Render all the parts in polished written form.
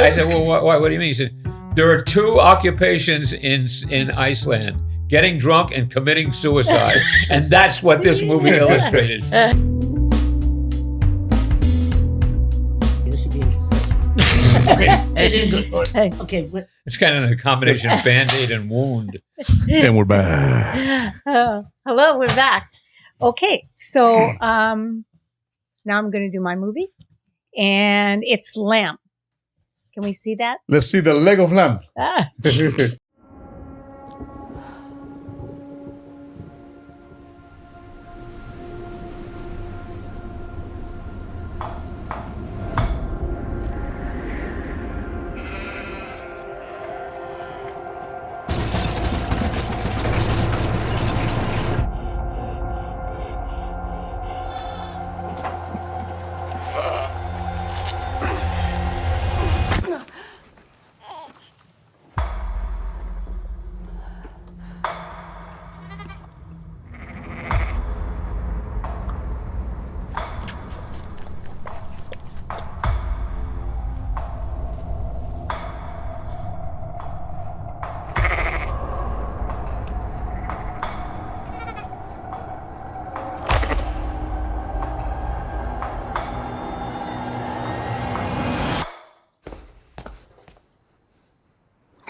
I said, well, what do you mean? He said, there are two occupations in Iceland: getting drunk and committing suicide. And that's what this movie illustrated. This should be interesting. It is. Okay. It's kind of a combination of Band-Aid and wound. And we're back. Hello, we're back. Okay, so now I'm going to do my movie, and it's Lamb. Can we see that? Let's see the leg of lamb. Ah.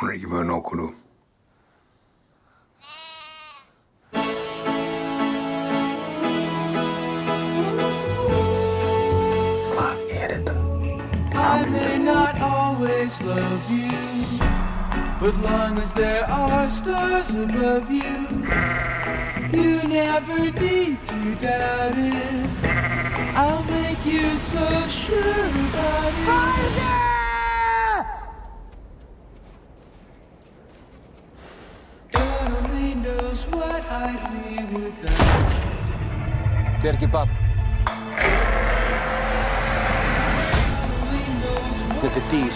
Hún ekki vön okkur nú. Hvað þetta? I may not always love you, but long as there are stars above you, you never need to doubt it. I'll make you so sure about it. Farther! God only knows what I'd be without you. Þetta ekki barn. Þetta dýr.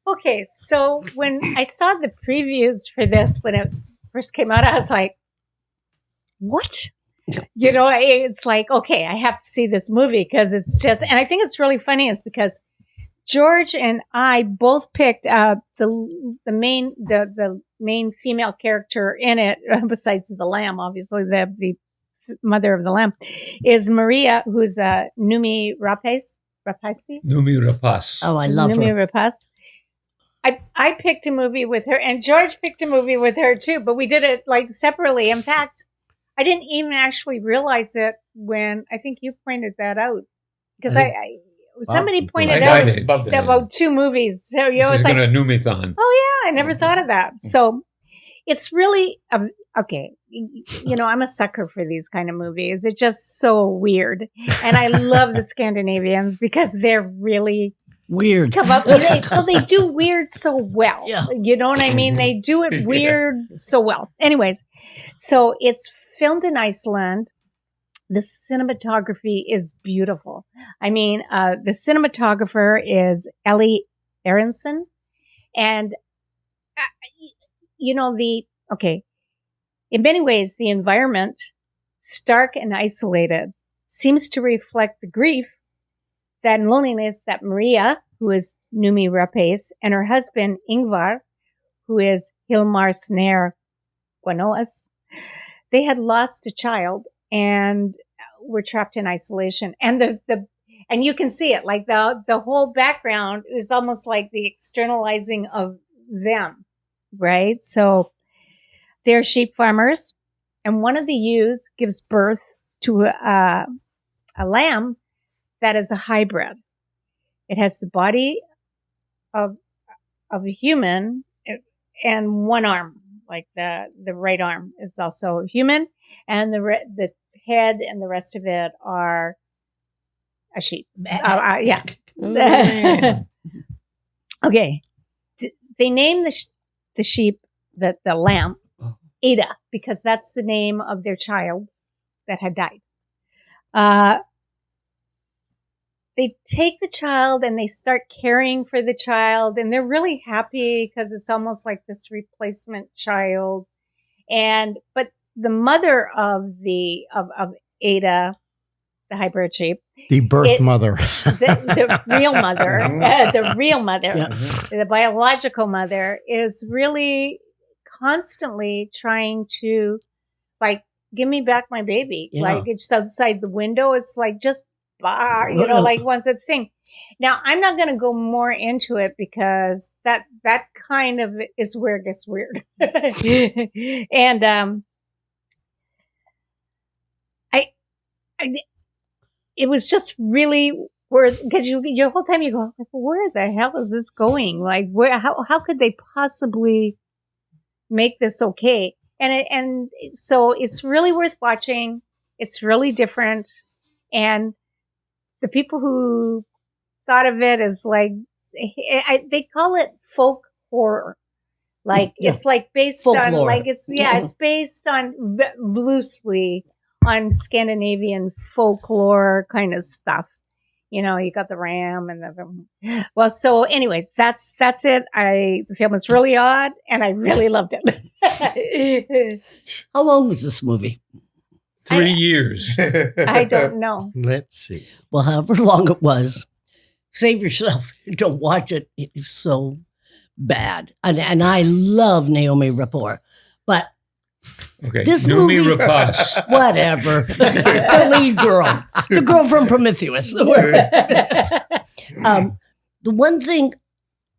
Okay, so when I saw the previews for this when it first came out, I was like, what? You know, it's like, okay, I have to see this movie because it's just, and I think it's really funny is because George and I both picked the main female character in it, besides the lamb, obviously the mother of the lamb, is Maria, who's Noomi Rapace. Noomi Rapace. Oh, I love Noomi her. Rapace. I picked a movie with her, and George picked a movie with her too, but we did it like separately. In fact, I didn't even actually realize it when I think you pointed that out because somebody pointed out about two movies. So you This is like, going to Noomi-thon. oh yeah, I never thought of that. So it's really okay. You know, I'm a sucker for these kind of movies. It's just so weird, and I love the Scandinavians because they're really Weird. come up with it. Well, they do weird so well. Yeah. You know what I mean? They do it weird so well. Anyways, so it's filmed in Iceland. The cinematography is beautiful. I mean, the cinematographer is Ellie Aronson. And, you know, in many ways, the environment, stark and isolated, seems to reflect the grief and loneliness that Maria, who is Noomi Rapace, and her husband, Ingvar, who is Hilmir Snær Guðnason, they had lost a child and were trapped in isolation. And and you can see it, like the whole background is almost like the externalizing of them, right? So they're sheep farmers, and one of the ewes gives birth to a lamb that is a hybrid. It has the body of a human and one arm, like the right arm is also human, and the head and the rest of it are a sheep. Yeah. Okay. They name the sheep, the lamb, Ada, because that's the name of their child that had died. they take the child and they start caring for the child, and they're really happy because it's almost like this replacement child. But the mother of Ada, the hybrid sheep, The birth mother. the real mother, the biological mother, is really constantly trying to, like, give me back my baby. Yeah. Like, it's outside the window. It's like, just bar, like wants that thing. Now, I'm not going to go more into it because that kind of is where it gets weird. And it was just really worth, because your whole time you go, like, where the hell is this going? Like, how could they possibly make this okay? And so it's really worth watching. It's really different. And the people who thought of it as, like, they call it folk horror. Like, it's like based Folklore. on, like, it's based on loosely on Scandinavian folklore kind of stuff. You know, you got the ram and well, so anyways, that's it. The film is really odd and I really loved it. How long was this movie? 3 years. I don't know. Let's see. Well, however long it was, save yourself. Don't watch it. It is so bad. And I love Noomi Rapace, but Okay. this Noomi movie, Rapace. whatever. The lead girl, the girl from Prometheus. The one thing,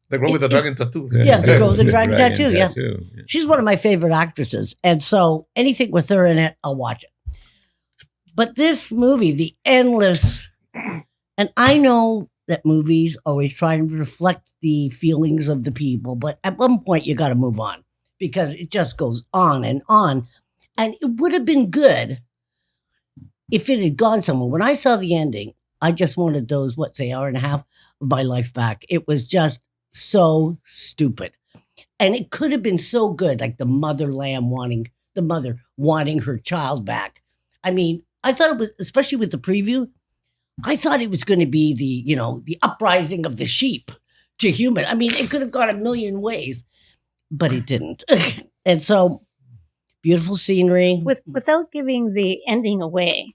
The girl with the dragon tattoo. Yeah, the girl with the dragon Dragon tattoo, yeah. She's one of my favorite actresses. And so anything with her in it, I'll watch it. But this movie, the endless, and I know that movies always try to reflect the feelings of the people, but at one point you got to move on because it just goes on. And it would have been good if it had gone somewhere. When I saw the ending, I just wanted those, hour and a half of my life back. It was just so stupid. And it could have been so good, like the mother wanting her child back. I mean, I thought it was, especially with the preview, I thought it was going to be the uprising of the sheep to human. I mean, it could have gone a million ways, but it didn't. And so, beautiful scenery. Without giving the ending away,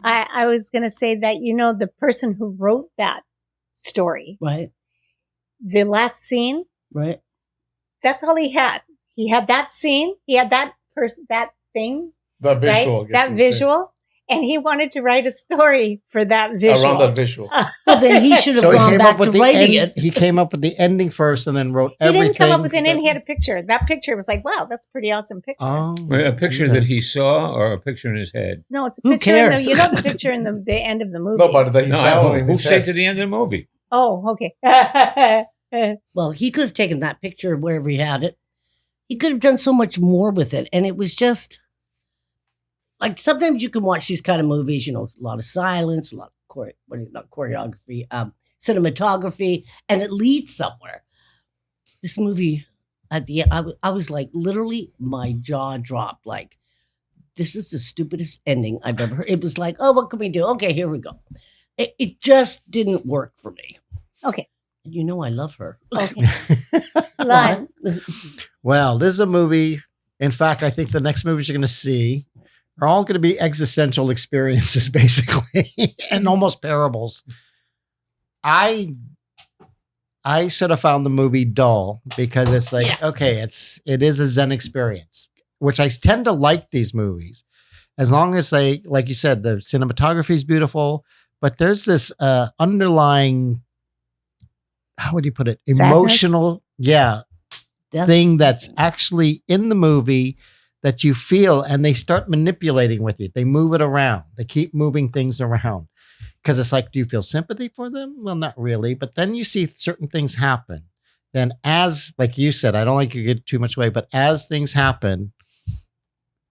I was going to say that, the person who wrote that story, Right, the last scene, right. that's all he had. He had that scene. He had that person, that thing, That visual. right? That visual. And he wanted to write a story for that visual. Around that visual. Well, then he should have gone back to writing it. He came up with the ending first and then wrote He everything. didn't come up with an ending. He had a picture. That picture was like, wow, that's a pretty awesome picture. Oh. A picture that he saw or a picture in his head? No, it's a Who picture. cares? The picture in the end of the movie. No, but he saw it in Who his said head. to the end of the movie? Oh, okay. Well, he could have taken that picture wherever he had it. He could have done so much more with it. And it was just like, sometimes you can watch these kind of movies, a lot of silence, a lot of not choreography, cinematography, and it leads somewhere. This movie, at the end, I was like, literally, my jaw dropped. Like, this is the stupidest ending I've ever heard. It was like, oh, what can we do? Okay, here we go. It just didn't work for me. Okay. I love her. Okay. Lon. Well, this is a movie. In fact, I think the next movies you're going to see are all going to be existential experiences, basically, and almost parables. I sort of found the movie dull because it's like, okay, it is a Zen experience, which I tend to like these movies. As long as they, like you said, the cinematography is beautiful, but there's this underlying, how would you put it? Sadness? Emotional, Death. thing that's actually in the movie that you feel, and they start manipulating with you. They move it around. They keep moving things around because it's like, do you feel sympathy for them? Well, not really. But then you see certain things happen. Then as, like you said, I don't like you get too much away, but as things happen,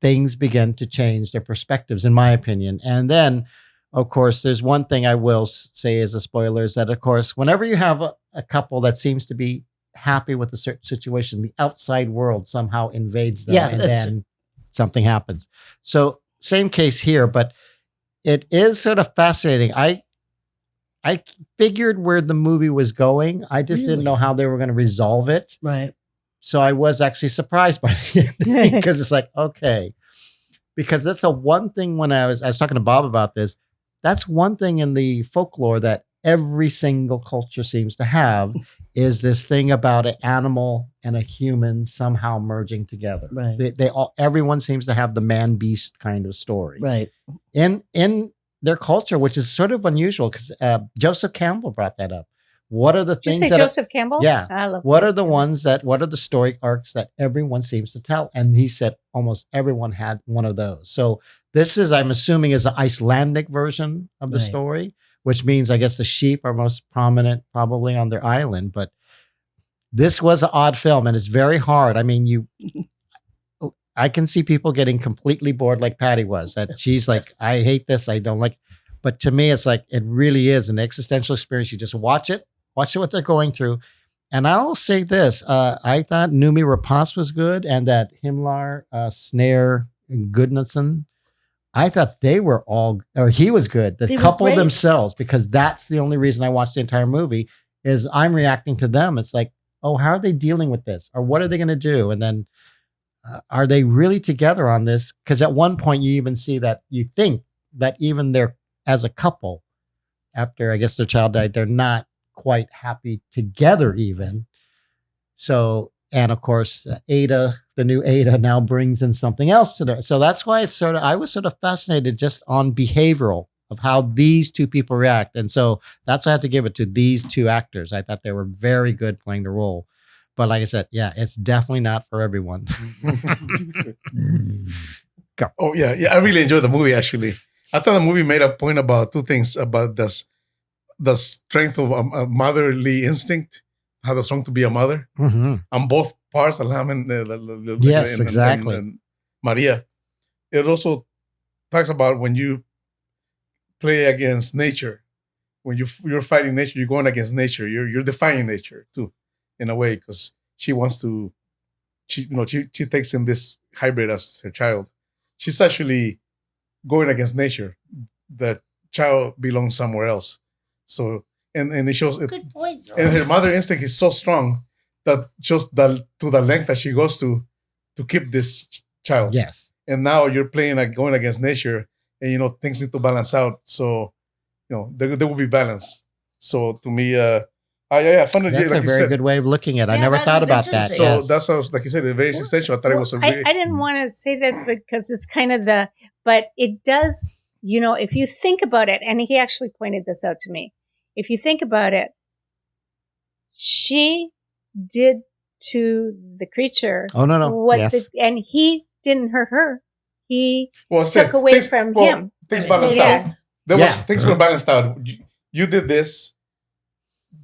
things begin to change their perspectives, in my opinion. And then, of course, there's one thing I will say as a spoiler is that, of course, whenever you have a couple that seems to be happy with a certain situation, the outside world somehow invades them, and then something happens. So same case here, but it is sort of fascinating. I I figured where the movie was going. I just didn't Really? know how they were going to resolve it. Right. So I was actually surprised by the ending because it's like, okay. Because that's the one thing when I was talking to Bob about this, that's one thing in the folklore that every single culture seems to have is this thing about an animal and a human somehow merging together. Right. They all, everyone seems to have the man beast kind of story. Right. In their culture, which is sort of unusual because Joseph Campbell brought that up. What are the Did you things say that Joseph Campbell? Yeah. I love what are Joseph the Campbell. ones that what are the story arcs that everyone seems to tell? And he said almost everyone had one of those. So this is, I'm assuming, is an Icelandic version of the Right. story, which means I guess the sheep are most prominent probably on their island. But this was an odd film and it's very hard. I mean, I can see people getting completely bored like Patty was. That she's like, I hate this, I don't like. But to me, it's like it really is an existential experience. You just watch it what they're going through. And I'll say this: I thought Noomi Rapace was good, and that Hilmir Snær Guðnason. I thought they were all, or he was good. The They were couple great. themselves, because that's the only reason I watched the entire movie. Is I'm reacting to them. It's like, oh, how are they dealing with this, or what are they going to do? And then, are they really together on this? Because at one point, you even see that you think that even they're as a couple, after I guess their child died, they're not quite happy together even. So, and of course, Ada, the new Ada now brings in something else to there. So that's why it's I was sort of fascinated just on behavioral of how these two people react. And so that's why I have to give it to these two actors. I thought they were very good playing the role. But like I said, yeah, it's definitely not for everyone. Oh yeah, I really enjoyed the movie. Actually, I thought the movie made a point about two things: about the strength of a motherly instinct, how strong to be a mother Mhm. on both parts. Yes, exactly. And Maria. It also talks about when you play against nature, when you're fighting nature, you're going against nature. You're defying nature too, in a way, because she wants to. She takes in this hybrid as her child. She's actually going against nature. The child belongs somewhere else. So and it shows it, Good point. and her mother instinct is so strong that shows to the length that she goes to keep this child. Yes. And now you're playing going against nature, and things need to balance out. So there will be balance. So to me, I found it That's like a you very said. good way of looking at it. I Yeah, never that thought is about that. interesting. So Yes. that's how, like you said, very existential. I thought it was a really. I didn't want to say that because it's kind of but it does, if you think about it, and he actually pointed this out to me. If you think about it, she did to the creature Oh, no. what Yes. and he didn't hurt her. He Well, took away from him. Things So, balanced yeah. out. There Yeah. was things were balanced out. You did this.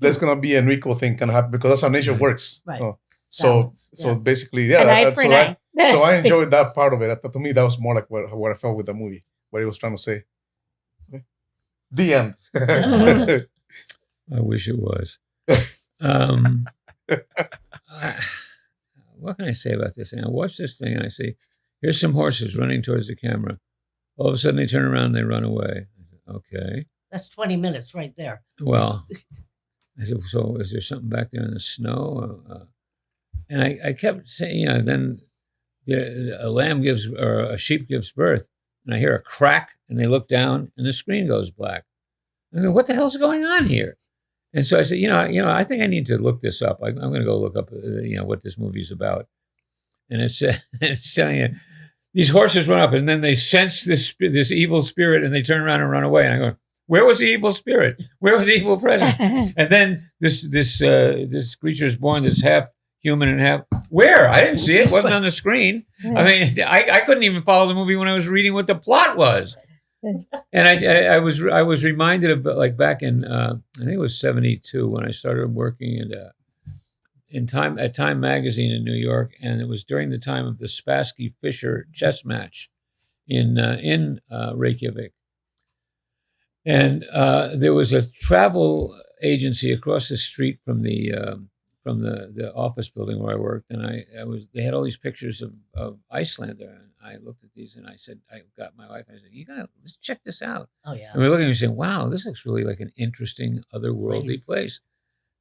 There's gonna be an equal thing gonna happen because that's how nature works. Right. So Balance, so yeah. basically, yeah. An eye for an eye. So I enjoyed that part of it. To me, that was more like what I felt with the movie, what he was trying to say. The end. I wish it was. What can I say about this thing? I watch this thing and I see, here's some horses running towards the camera. All of a sudden they turn around and they run away. I said, okay. That's 20 minutes right there. Well, I said, so is there something back there in the snow? And I kept saying, then a sheep gives birth, and I hear a crack, and they look down, and the screen goes black. I go, what the hell's going on here? And so I said, I think I need to look this up. I'm going to go look up, what this movie's about. And it's telling you, these horses run up, and then they sense this evil spirit, and they turn around and run away. And I go, where was the evil spirit? Where was the evil presence? And then this creature is born that's half human and half. Where? I didn't see it. It wasn't on the screen. I mean, I couldn't even follow the movie when I was reading what the plot was. And I was reminded of like back in I think it was 1972 when I started working at Time Magazine in New York, and it was during the time of the Spassky Fischer chess match in Reykjavik. And there was a travel agency across the street from the from the office building where I worked, and they had all these pictures of Iceland there, and I looked at these and I got my wife and I said, let's check this out. Oh yeah. And we're looking and saying, wow, this looks really like an interesting otherworldly place.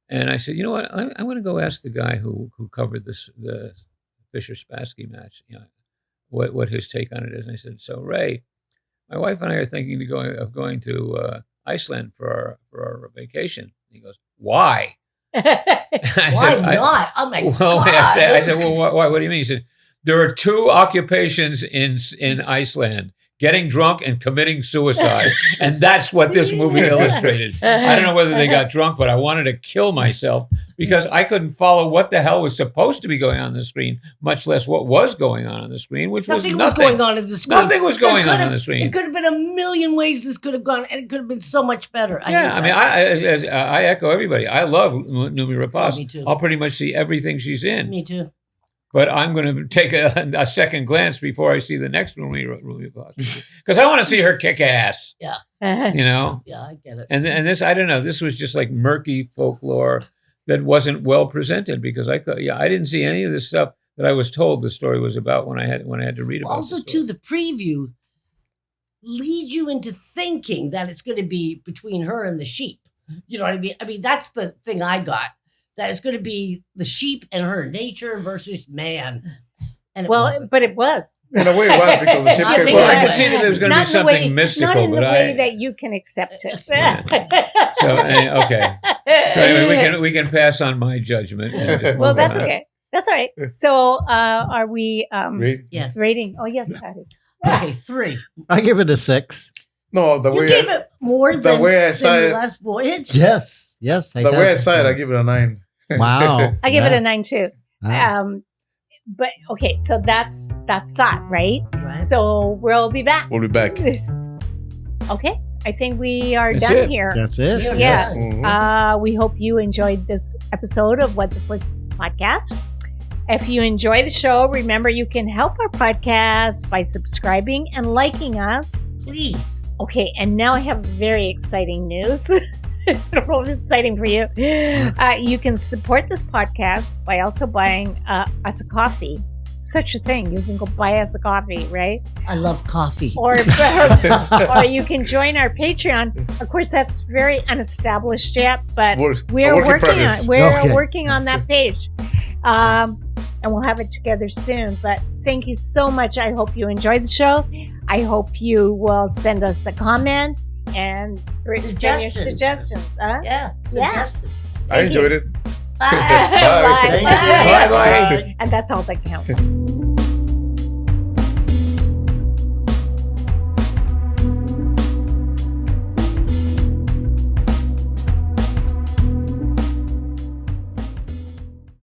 And I said, you know what, I'm going to go ask the guy who covered the Fisher Spassky match, what his take on it is. And I said, so Ray, my wife and I are thinking of going to Iceland for our vacation. He goes, why? Why not? Oh my God. I said, well, why? What do you mean? He said, there are two occupations in Iceland: getting drunk and committing suicide. And that's what this movie illustrated. I don't know whether they got drunk, but I wanted to kill myself because I couldn't follow what the hell was supposed to be going on the screen, much less what was going on the screen, which was nothing. Was going on in the screen. Nothing was going on the screen. It could have been a million ways this could have gone, and it could have been so much better. I echo everybody. I love Noomi Rapace. Me too. I'll pretty much see everything she's in. Me too. But I'm going to take a second glance before I see the next Noomi Rapace because I want to see her kick ass. Yeah. Yeah, I get it. And this, I don't know. This was just like murky folklore that wasn't well presented because I didn't see any of this stuff that I was told the story was about when I had to read about. Also, too, the preview leads you into thinking that it's going to be between her and the sheep. You know what I mean? I mean, that's the thing I got. That it's going to be the sheep and her, nature versus man. And but it was. In a way, it was because the sheep I came think Well, back. I could see that it was going to be something mystical, not in but the way that you can accept it. So okay. So anyway, we can pass on my judgment. And just Well, move that's on. okay. That's all right. So, are we Right? yes. rating? Oh, yes, Patty. Okay, 3. I give it a 6. No, the You way gave it more the than, way I saw than it- the last voyage? Yes. the way I saw it, I give it a 9. Wow. I give it a 9 too. Wow. But okay, so that's that, right? Right. So we'll be back. We'll be back. Okay, I think we are That's done it. here. That's it. Yeah. Yeah. Mhm. We hope you enjoyed this episode of What the Foot podcast. If you enjoy the show, remember you can help our podcast by subscribing and liking us. Please. Okay, and now I have very exciting news. I don't know if it's exciting for you. You can support this podcast by also buying us a coffee. Such a thing. You can go buy us a coffee, right? I love coffee. Or you can join our Patreon. Of course, that's very unestablished yet, but we're working on that page. And we'll have it together soon. But thank you so much. I hope you enjoyed the show. I hope you will send us a comment and send your suggestions. Huh? Yeah. Yeah. Suggestions. I enjoyed it. Bye. Bye. Thank you. Bye. And that's all that counts.